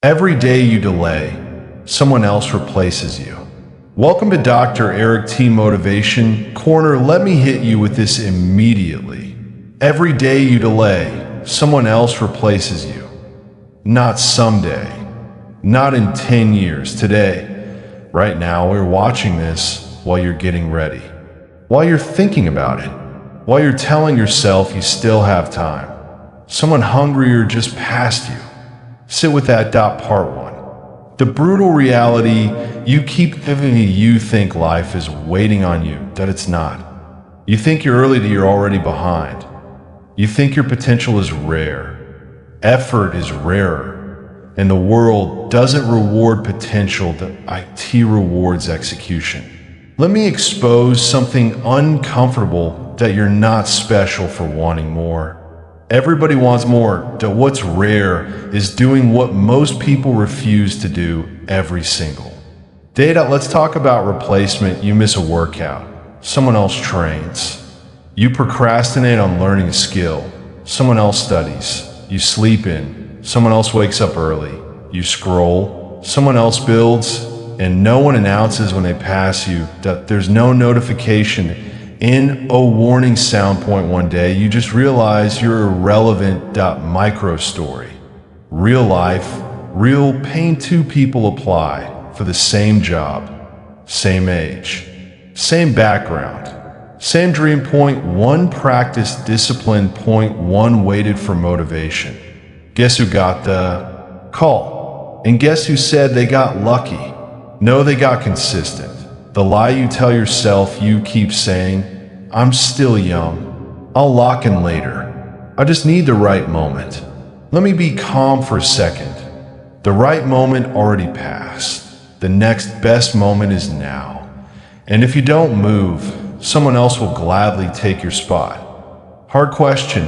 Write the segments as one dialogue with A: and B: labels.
A: Every day you delay, someone else replaces you. Welcome to Dr. Eric T. Motivation Corner. Let me hit you with this immediately. Every day you delay, someone else replaces you. Not someday. Not in 10 years. Today. Right now, we're watching this while you're getting ready. While you're thinking about it. While you're telling yourself you still have time. Someone hungrier just passed you. Sit with that. Part 1. The brutal reality you keep thinking you think life is waiting on you, that it's not. You think you're early, that you're already behind. You think your potential is rare. Effort is rarer. And the world doesn't reward potential, the IT rewards execution. Let me expose something uncomfortable, that you're not special for wanting more. Everybody wants more. What's rare is doing what most people refuse to do every single day. Let's talk about replacement. You miss a workout. Someone else trains. You procrastinate on learning a skill. Someone else studies. You sleep in. Someone else wakes up early. You scroll. Someone else builds. And no one announces when they pass you. That there's no notification in a warning sound point. One day you just realize you're irrelevant. Micro story. Real life, real pain. Two people apply for the same job, same age, same background, same dream. Point one practiced discipline. Point one waited for motivation. Guess who got the call? And guess who said they got lucky? No, they got consistent. The lie you tell yourself, you keep saying, I'm still young. I'll lock in later. I just need the right moment. Let me be calm for a second. The right moment already passed. The next best moment is now. And if you don't move, someone else will gladly take your spot. Hard question.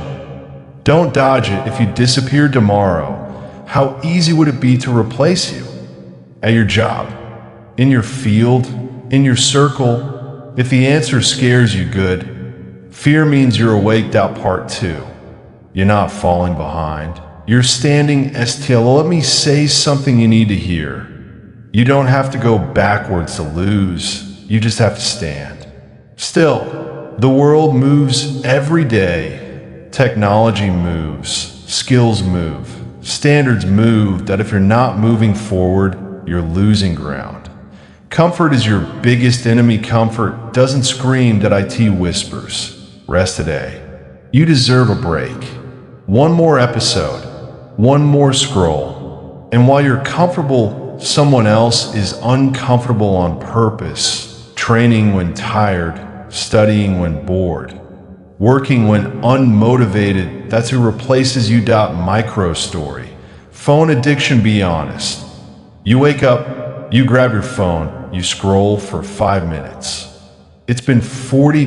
A: Don't dodge it. If you disappeared tomorrow, how easy would it be to replace you? At your job? In your field? In your circle? If the answer scares you, good. Fear means you're awake. Part 2. You're not falling behind. You're standing still. Let me say something you need to hear. You don't have to go backwards to lose. You just have to stand. Still, the world moves every day. Technology moves. Skills move. Standards move. That if you're not moving forward, you're losing ground. Comfort is your biggest enemy. Comfort doesn't scream, that IT whispers. Rest today. You deserve a break. One more episode. One more scroll. And while you're comfortable, someone else is uncomfortable on purpose. Training when tired. Studying when bored. Working when unmotivated. That's who replaces you. Micro story. Phone addiction. Be honest. You wake up, you grab your phone, you scroll for 5 minutes. It's been 40.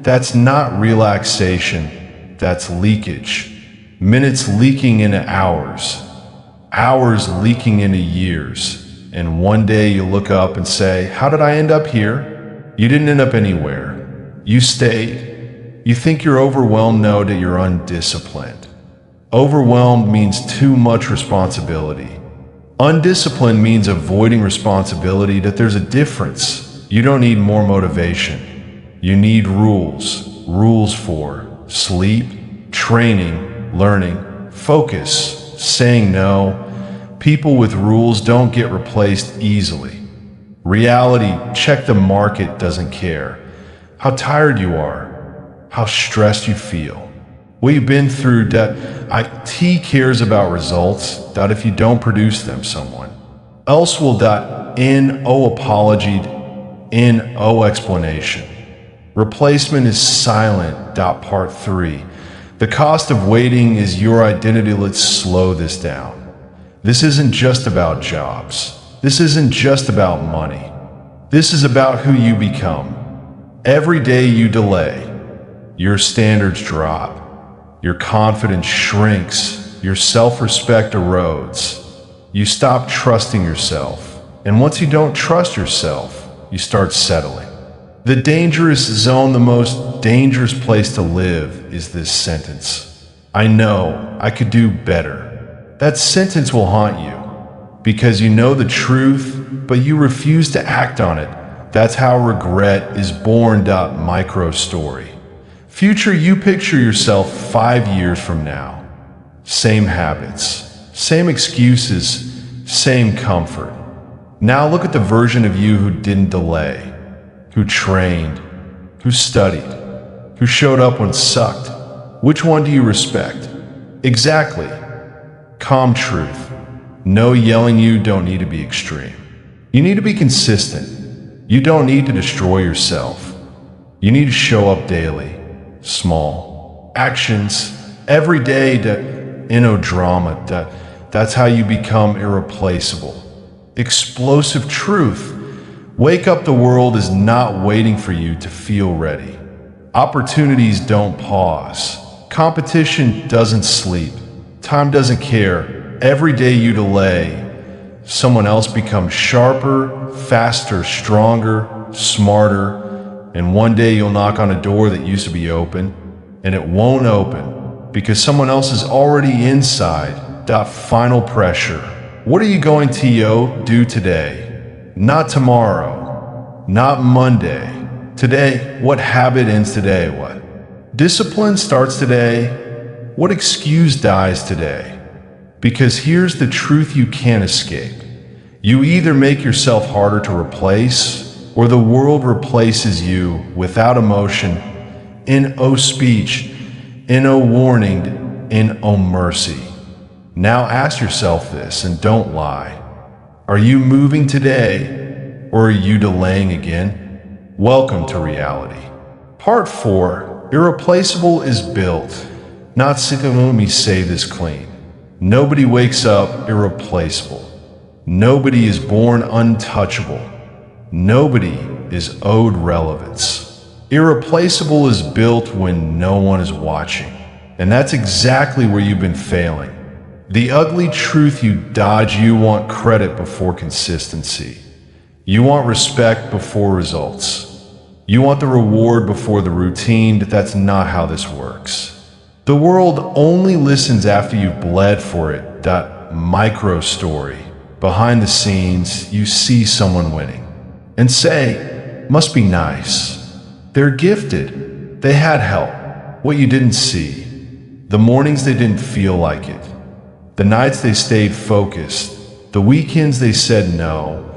A: That's not relaxation, that's leakage. Minutes leaking into hours. Hours leaking into years. And one day you look up and say, how did I end up here? You didn't end up anywhere. You stayed. You think you're overwhelmed. No, that you're undisciplined. Overwhelmed means too much responsibility. Undisciplined means avoiding responsibility. That there's a difference. You don't need more motivation. You need rules. Rules for sleep, training, learning, focus, saying no. People with rules don't get replaced easily. Reality, check the market doesn't care. How tired you are. How stressed you feel. What you've been through. IT cares about results. If you don't produce them, someone else will. No apology. No explanation. Replacement is silent. Part 3. The cost of waiting is your identity. Let's slow this down. This isn't just about jobs. This isn't just about money. This is about who you become. Every day you delay, your standards drop. Your confidence shrinks, your self-respect erodes. You stop trusting yourself. And once you don't trust yourself, you start settling. The dangerous zone, the most dangerous place to live, is this sentence. I know I could do better. That sentence will haunt you. Because you know the truth, but you refuse to act on it. That's how regret is born. Micro story. Future you picture yourself 5 years from now. Same habits, same excuses, same comfort. Now look at the version of you who didn't delay, who trained, who studied, who showed up when sucked. Which one do you respect? Exactly. Calm truth. No yelling. You don't need to be extreme. You need to be consistent. You don't need to destroy yourself. You need to show up daily. Small actions every day. No drama. That's how you become irreplaceable. Explosive truth. Wake up. The world is not waiting for you to feel ready. Opportunities don't pause. Competition doesn't sleep. Time doesn't care. Every day you delay, someone else becomes sharper, faster, stronger, smarter, and one day you'll knock on a door that used to be open, and it won't open because someone else is already inside. Final pressure. What are you going to do today? Not tomorrow. Not Monday. Today. What habit ends today? What discipline starts today? What excuse dies today? Because here's the truth you can't escape. You either make yourself harder to replace, or the world replaces you without emotion, in no speech, in no warning, in no mercy. Now ask yourself this and don't lie. Are you moving today, or are you delaying again? Welcome to reality. Part 4, Irreplaceable is built. Not let me say this clean. Nobody wakes up irreplaceable. Nobody is born untouchable. Nobody is owed relevance. Irreplaceable is built when no one is watching. And that's exactly where you've been failing. The ugly truth you dodge. You want credit before consistency. You want respect before results. You want the reward before the routine. That's not how this works. The world only listens after you've bled for it. Micro story. Behind the scenes, you see someone winning and say, must be nice. They're gifted. They had help. What you didn't see. The mornings they didn't feel like it. The nights they stayed focused. The weekends they said no.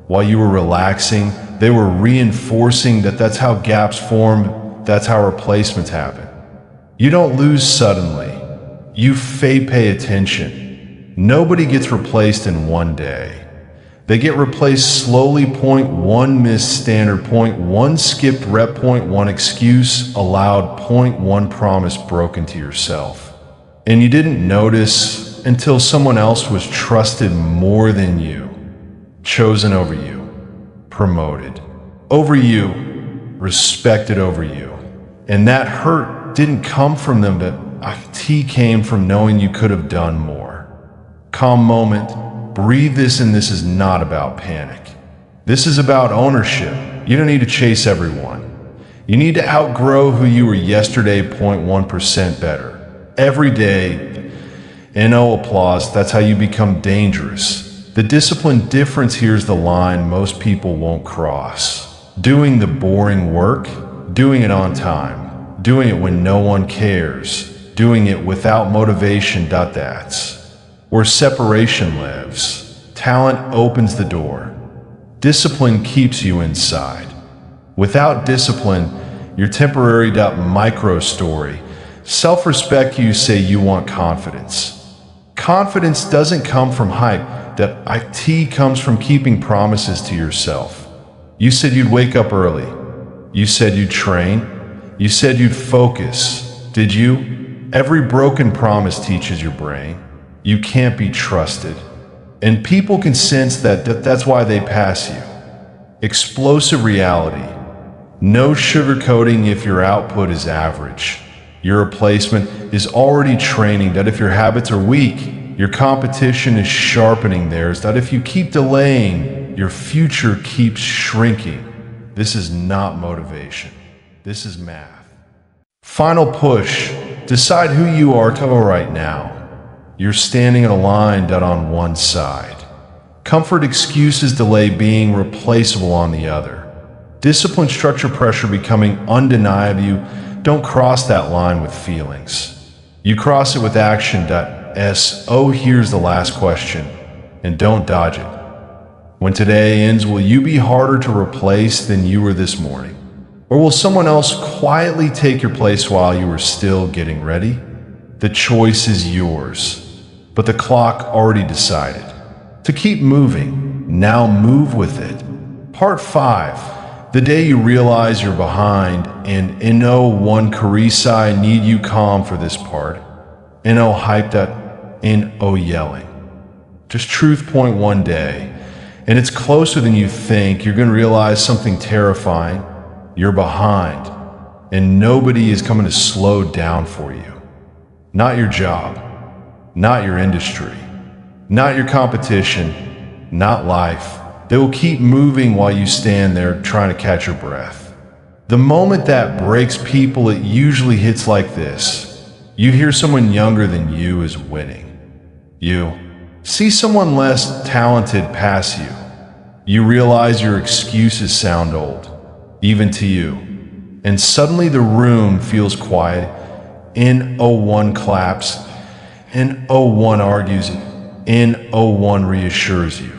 A: While you were relaxing, they were reinforcing that's how gaps form. That's how replacements happen. You don't lose suddenly. You pay attention. Nobody gets replaced in one day. They get replaced slowly. Point 1 missed standard. Point 1 skipped rep. Point 1 excuse allowed. Point 1 promise broken to yourself. And you didn't notice until someone else was trusted more than you. Chosen over you. Promoted over you. Respected over you. And that hurt didn't come from them, but it came from knowing you could have done more. Calm moment, breathe this, and this is not about panic. This is about ownership. You don't need to chase everyone. You need to outgrow who you were yesterday. 0.1% better. Every day, and no applause. That's how you become dangerous. The discipline difference. Here's the line most people won't cross. Doing the boring work, doing it on time. Doing it when no one cares, doing it without motivation. That's where separation lives. Talent opens the door. Discipline keeps you inside. Without discipline, you're temporary. Micro story. Self-respect. You say you want confidence. Confidence doesn't come from hype. It comes from keeping promises to yourself. You said you'd wake up early. You said you'd train. You said you'd focus. Did you? Every broken promise teaches your brain you can't be trusted. And people can sense that's why they pass you. Explosive reality. No sugarcoating. If your output is average, your replacement is already training. If your habits are weak, your competition is sharpening theirs. If you keep delaying, your future keeps shrinking. This is not motivation. This is math. Final push. Decide who you are right now. You're standing in a line on one side. Comfort excuses delay being replaceable on the other. Discipline, structure, pressure becoming undeniable. You don't cross that line with feelings. You cross it with action. Oh, here's the last question, and don't dodge it. When today ends, will you be harder to replace than you were this morning? Or will someone else quietly take your place while you were still getting ready? The choice is yours, but the clock already decided. To keep moving, now move with it. Part 5. The day you realize you're behind, and N01 Carissa, I need you calm for this part. N0 hyped up, N0 yelling. Just truth point one day, and it's closer than you think. You're gonna realize something terrifying. You're behind, and nobody is coming to slow down for you. Not your job, not your industry, not your competition, not life. They will keep moving while you stand there trying to catch your breath. The moment that breaks people, it usually hits like this. You hear someone younger than you is winning. You see someone less talented pass you. You realize your excuses sound old, even to you. And suddenly the room feels quiet. N01 claps. N01 argues. N01 reassures you.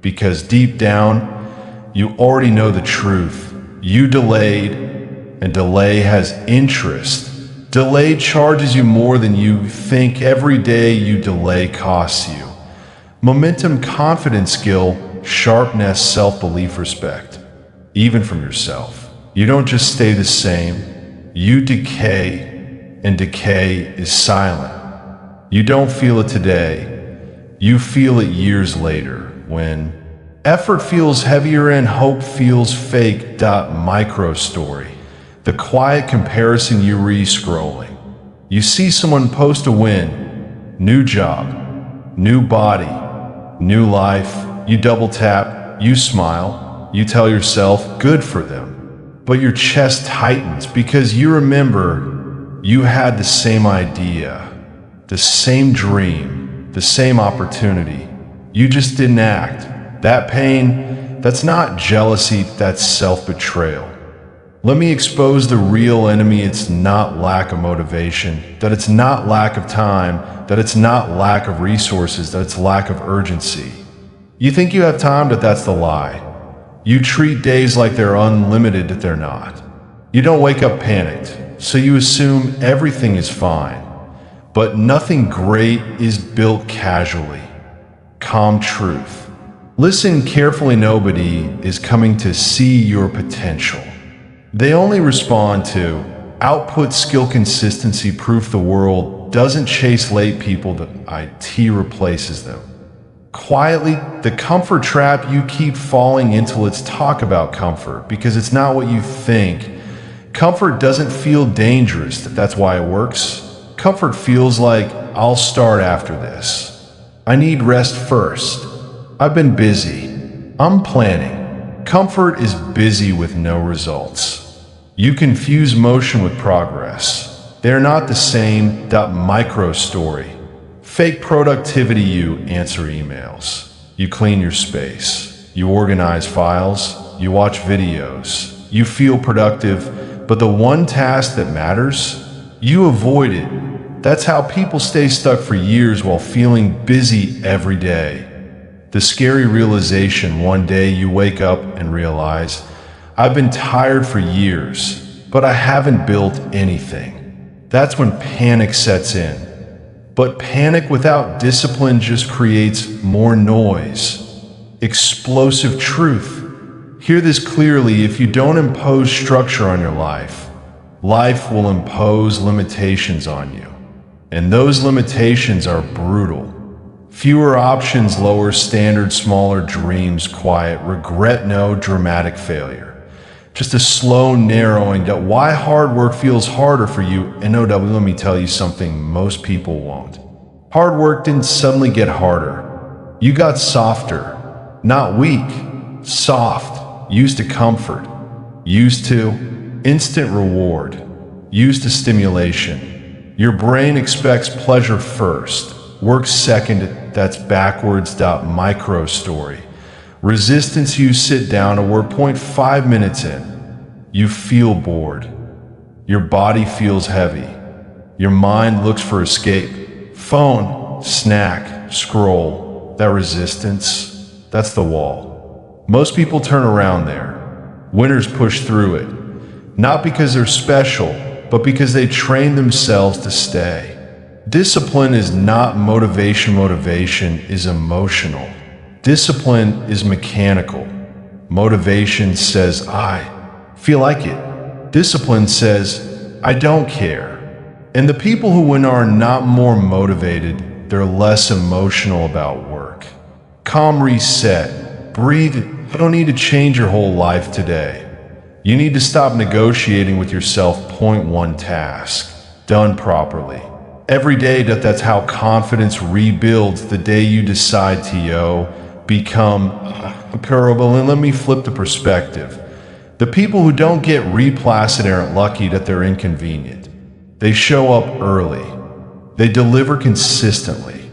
A: Because deep down, you already know the truth. You delayed, and delay has interest. Delay charges you more than you think. Every day you delay costs you momentum, confidence, skill, sharpness, self-belief, respect, even from yourself. You don't just stay the same, you decay, and decay is silent. You don't feel it today, you feel it years later, when effort feels heavier and hope feels fake. Micro story. The quiet comparison, you re-scrolling. You see someone post a win, new job, new body, new life. You double tap, you smile, you tell yourself, good for them. But your chest tightens because you remember you had the same idea, the same dream, the same opportunity. You just didn't act. That pain, that's not jealousy, that's self-betrayal. Let me expose the real enemy. It's not lack of motivation, that it's not lack of time, that it's not lack of resources, that it's lack of urgency. You think you have time, but that's the lie. You treat days like they're unlimited, that they're not. You don't wake up panicked, so you assume everything is fine. But nothing great is built casually. Calm truth. Listen carefully, nobody is coming to see your potential. They only respond to output, skill, consistency, proof. The world doesn't chase late people, the IT replaces them. Quietly, the comfort trap, you keep falling into. Let's talk about comfort, because it's not what you think. Comfort doesn't feel dangerous, that's why it works. Comfort feels like, I'll start after this. I need rest first. I've been busy. I'm planning. Comfort is busy with no results. You confuse motion with progress. They're not the same. Micro story. Fake productivity, you answer emails. You clean your space. You organize files. You watch videos. You feel productive, but the one task that matters, you avoid it. That's how people stay stuck for years while feeling busy every day. The scary realization, one day you wake up and realize, I've been tired for years, but I haven't built anything. That's when panic sets in. But panic without discipline just creates more noise. Explosive truth. Hear this clearly: if you don't impose structure on your life, life will impose limitations on you. And those limitations are brutal. Fewer options, lower standards, smaller dreams, quiet regret, no dramatic failure. Just a slow narrowing. Why hard work feels harder for you. And no, let me tell you something most people won't. Hard work didn't suddenly get harder. You got softer, not weak, soft, used to comfort, used to instant reward, used to stimulation. Your brain expects pleasure first, work second, that's backwards.micro story. Resistance, you sit down a word point 5 minutes in. You feel bored. Your body feels heavy. Your mind looks for escape. Phone, snack, scroll. That resistance, that's the wall. Most people turn around there. Winners push through it. Not because they're special, but because they train themselves to stay. Discipline is not motivation. Motivation is emotional. Discipline is mechanical. Motivation says, I feel like it. Discipline says, I don't care. And the people who win are not more motivated, they're less emotional about work. Calm, reset, breathe. You don't need to change your whole life today. You need to stop negotiating with yourself. Point one task, done properly. Every day, that's how confidence rebuilds. The day you decide to become parable. And let me flip the perspective. The people who don't get replaced aren't lucky that they're inconvenient. They show up early. They deliver consistently.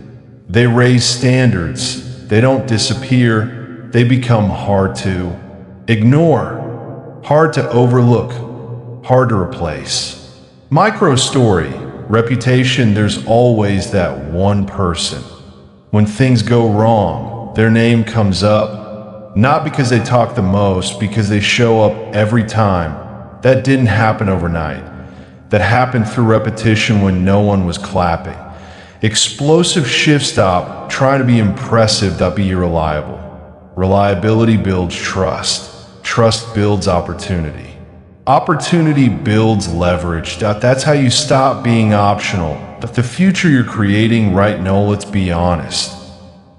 A: They raise standards. They don't disappear. They become hard to ignore, hard to overlook, hard to replace. Micro story, reputation, there's always that one person. When things go wrong, their name comes up, not because they talk the most, because they show up every time. That didn't happen overnight. That happened through repetition when no one was clapping. Explosive shift, stop trying to be impressive, be reliable. Reliability builds trust. Trust builds opportunity. Opportunity builds leverage. That's how you stop being optional. But the future you're creating right now, let's be honest.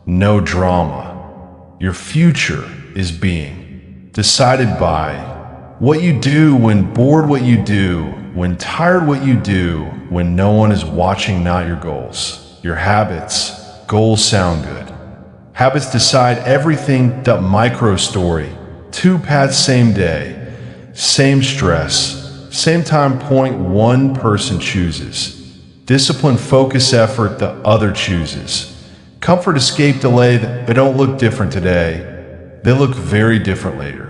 A: No drama. Your future is being decided by what you do when bored, what you do when tired, what you do when no one is watching, not your goals. Your habits. Goals sound good. Habits decide everything. Micro story. 2 paths, same day, same stress, same time point. One person chooses. Discipline, focus, effort, the other chooses. Comfort, escape, delay, they don't look different today. They look very different later.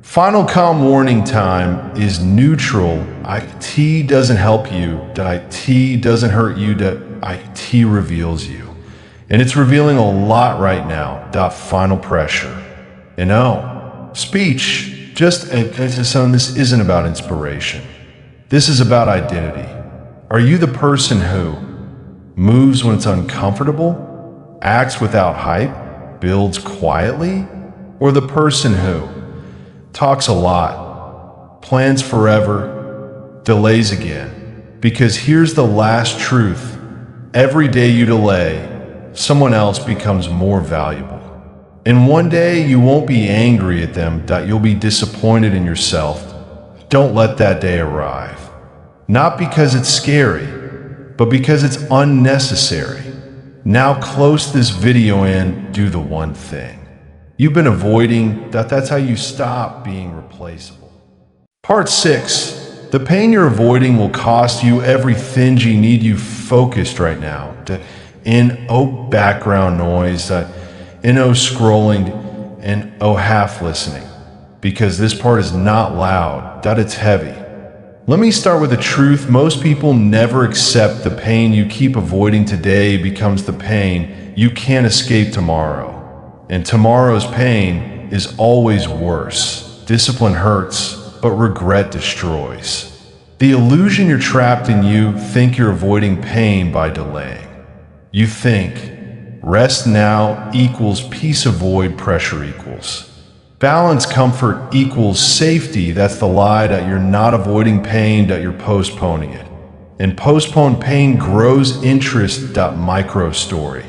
A: Final calm warning time is neutral. IT doesn't help you. IT doesn't hurt you. IT reveals you. And it's revealing a lot right now. Final pressure. And speech. This isn't about inspiration. This is about identity. Are you the person who moves when it's uncomfortable, acts without hype, builds quietly, or the person who talks a lot, plans forever, delays again? Because here's the last truth. Every day you delay, someone else becomes more valuable. And one day you won't be angry at them, you'll be disappointed in yourself. Don't let that day arrive. Not because it's scary, but because it's unnecessary. Now close this video and do the one thing you've been avoiding. That's how you stop being replaceable. Part 6. The pain you're avoiding will cost you everything. You need you focused right now. Background noise, scrolling, and half listening. Because this part is not loud, it's heavy. Let me start with the truth. Most people never accept the pain you keep avoiding. Today becomes the pain you can't escape tomorrow. And tomorrow's pain is always worse. Discipline hurts, but regret destroys. The illusion you're trapped in. You think you're avoiding pain by delaying. You think rest now equals peace, avoid pressure equals balance, comfort equals safety. That's the lie. You're not avoiding pain, you're postponing it. And postponed pain grows interest. Micro story.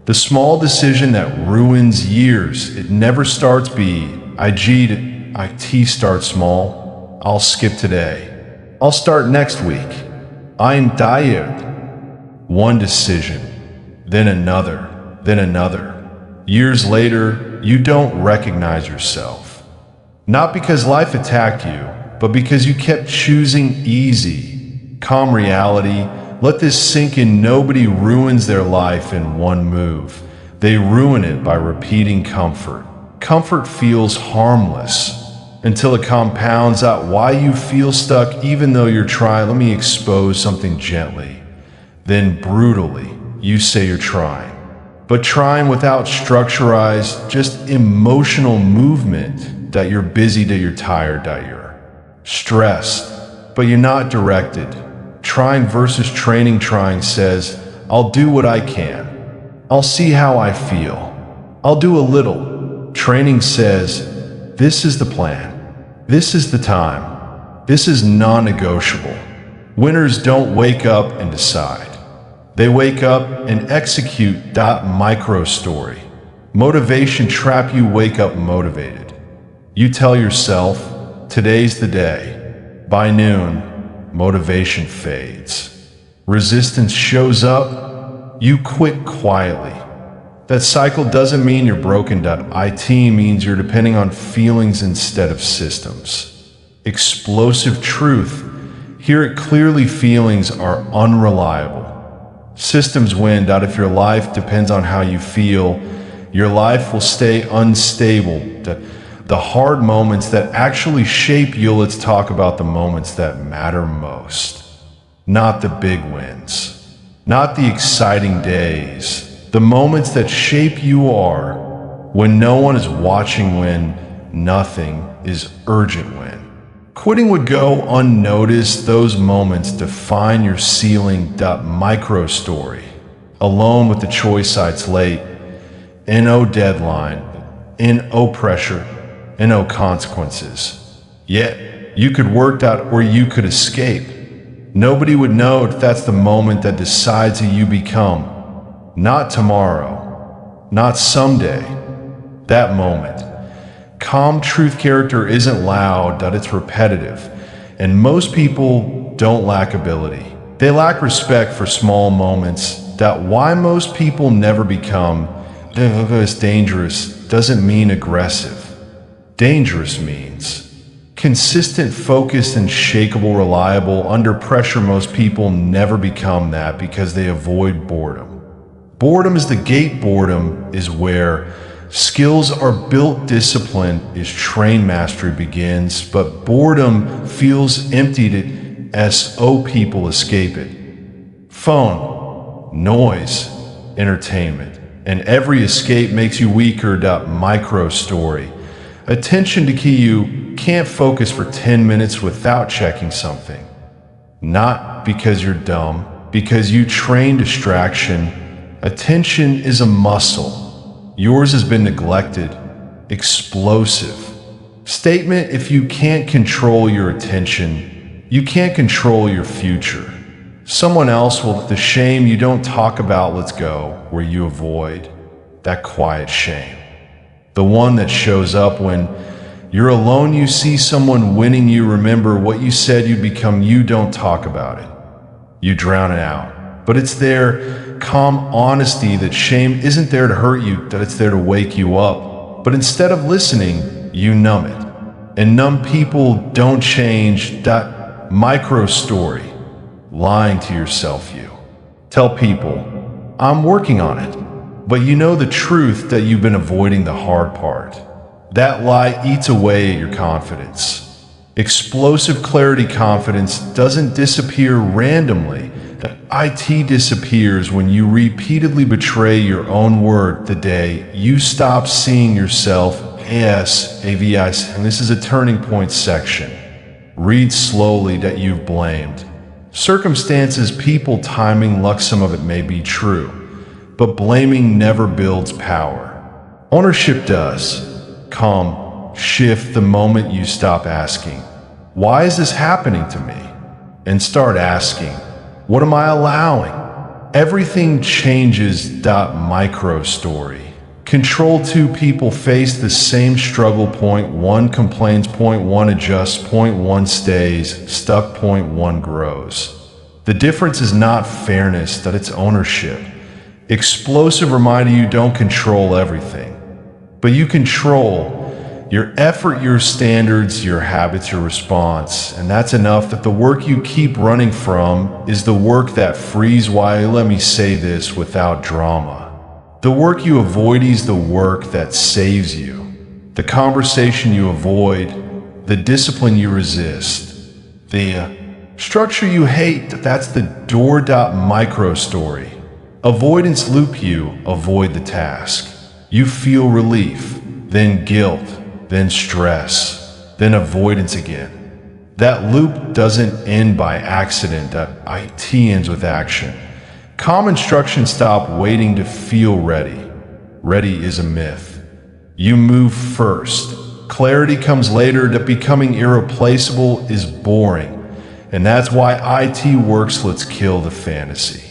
A: The small decision that ruins years. It never starts IT starts small. I'll skip today. I'll start next week. I'm tired. One decision, then another, then another. Years later, you don't recognize yourself. Not because life attacked you, but because you kept choosing easy. Calm reality. Let this sink in. Nobody ruins their life in one move. They ruin it by repeating comfort. Comfort feels harmless until it compounds out why you feel stuck even though you're trying. Let me expose something gently. Then brutally, you say you're trying. But trying without structurized, just emotional movement that you're busy, that you're tired, that you're stressed, but you're not directed. Trying versus training. Trying says, I'll do what I can. I'll see how I feel. I'll do a little. Training says, this is the plan. This is the time. This is non-negotiable. Winners don't wake up and decide. They wake up and execute. Micro story. Motivation trap. You wake up motivated. You tell yourself, today's the day. By noon, motivation fades. Resistance shows up. You quit quietly. That cycle doesn't mean you're broken. It means you're depending on feelings instead of systems. Explosive truth. Hear it clearly. Feelings are unreliable. Systems win. If your life depends on how you feel, your life will stay unstable. The hard moments that actually shape you. Let's talk about the moments that matter most. Not the big wins. Not the exciting days. The moments that shape you are when no one is watching, when nothing is urgent, when quitting would go unnoticed. Those moments define your ceiling. Micro story. Alone with the choice. It's late. No deadline. No pressure. No consequences. Yet you could work out or you could escape. Nobody would know if that's the moment that decides who you become. Not tomorrow, not someday, that moment. Calm truth. Character isn't loud, it's repetitive. And most people don't lack ability. They lack respect for small moments. Why most people never become dangerous doesn't mean aggressive. Dangerous means consistent, focused, and shakable, reliable. Under pressure, most people never become that because they avoid boredom. Boredom is the gate. Boredom is where skills are built. Discipline is trained. Mastery begins. But boredom feels empty. People escape it. Phone, noise, entertainment. And every escape makes you weaker. Micro story. Attention to key. You can't focus for 10 minutes without checking something. Not because you're dumb, because you train distraction. Attention is a muscle. Yours has been neglected. Explosive statement. If you can't control your attention, you can't control your future. Someone else will. The shame you don't talk about. Let's go where you avoid. That quiet shame. The one that shows up when you're alone. You see someone winning. You remember what you said you'd become. You don't talk about it. You drown it out. But it's their calm honesty that shame isn't there to hurt you, that it's there to wake you up. But instead of listening, you numb it. And numb people don't change. That micro story. Lying to yourself. You tell people, I'm working on it. But you know the truth that you've been avoiding the hard part. That lie eats away at your confidence. Explosive clarity. Confidence doesn't disappear randomly. It disappears when you repeatedly betray your own word. The day you stop seeing yourself as AVIs, and this is a turning point section. Read slowly. That you've blamed circumstances, people, timing, luck. Some of it may be true, but blaming never builds power. Ownership does. Calm shift the moment you stop asking, why is this happening to me? And start asking, what am I allowing? Everything changes. Micro story. Control. Two people face the same struggle. Point one complains. Point one adjusts. Point one stays stuck. Point one grows. The difference is not fairness, it's ownership. Explosive reminder. You don't control everything, but you control your effort, your standards, your habits, your response. And that's enough. That the work you keep running from is the work that frees. Why? Let me say this without drama. The work you avoid is the work that saves you. The conversation you avoid, the discipline you resist, the structure you hate, that's the door.micro story. Avoidance loop you avoid the task. You feel relief, then guilt, then stress, then avoidance again. That loop doesn't end by accident, that IT ends with action. Calm instructions stop waiting to feel ready. Ready is a myth. You move first. Clarity comes later, that becoming irreplaceable is boring. And that's why IT works lets kill the fantasy.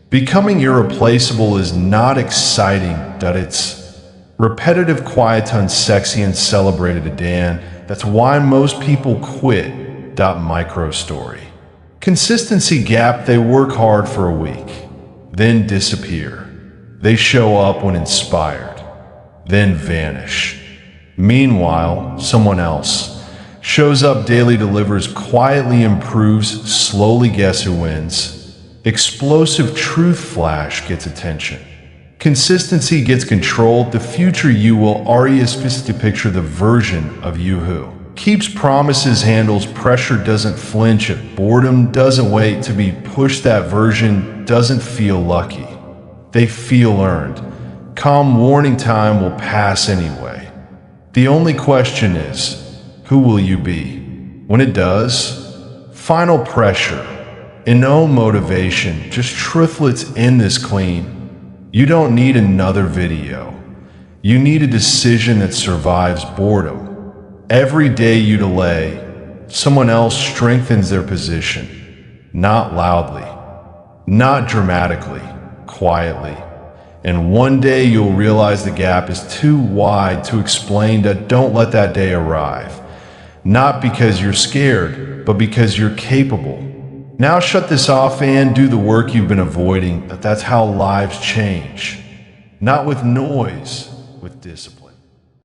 A: Becoming irreplaceable is not exciting, that it's repetitive, quiet, unsexy, and celebrated to Dan. That's why most people quit. Micro story. Consistency gap, they work hard for a week, then disappear. They show up when inspired, then vanish. Meanwhile, someone else shows up daily, delivers, quietly improves, slowly. Guess who wins? Explosive truth flash gets attention. Consistency gets controlled. The future you will to picture the version of you who keeps promises, handles pressure, doesn't flinch at boredom, doesn't wait to be pushed. That version doesn't feel lucky. They feel earned. Calm warning time will pass anyway. The only question is, who will you be? When it does, final pressure and no motivation, just truth. Let's end this clean. You don't need another video. You need a decision that survives boredom. Every day you delay, someone else strengthens their position. Not loudly, not dramatically, quietly. And one day you'll realize the gap is too wide to explain. That don't let that day arrive. Not because you're scared, but because you're capable. Now shut this off and do the work you've been avoiding. That's how lives change. Not with noise, with discipline.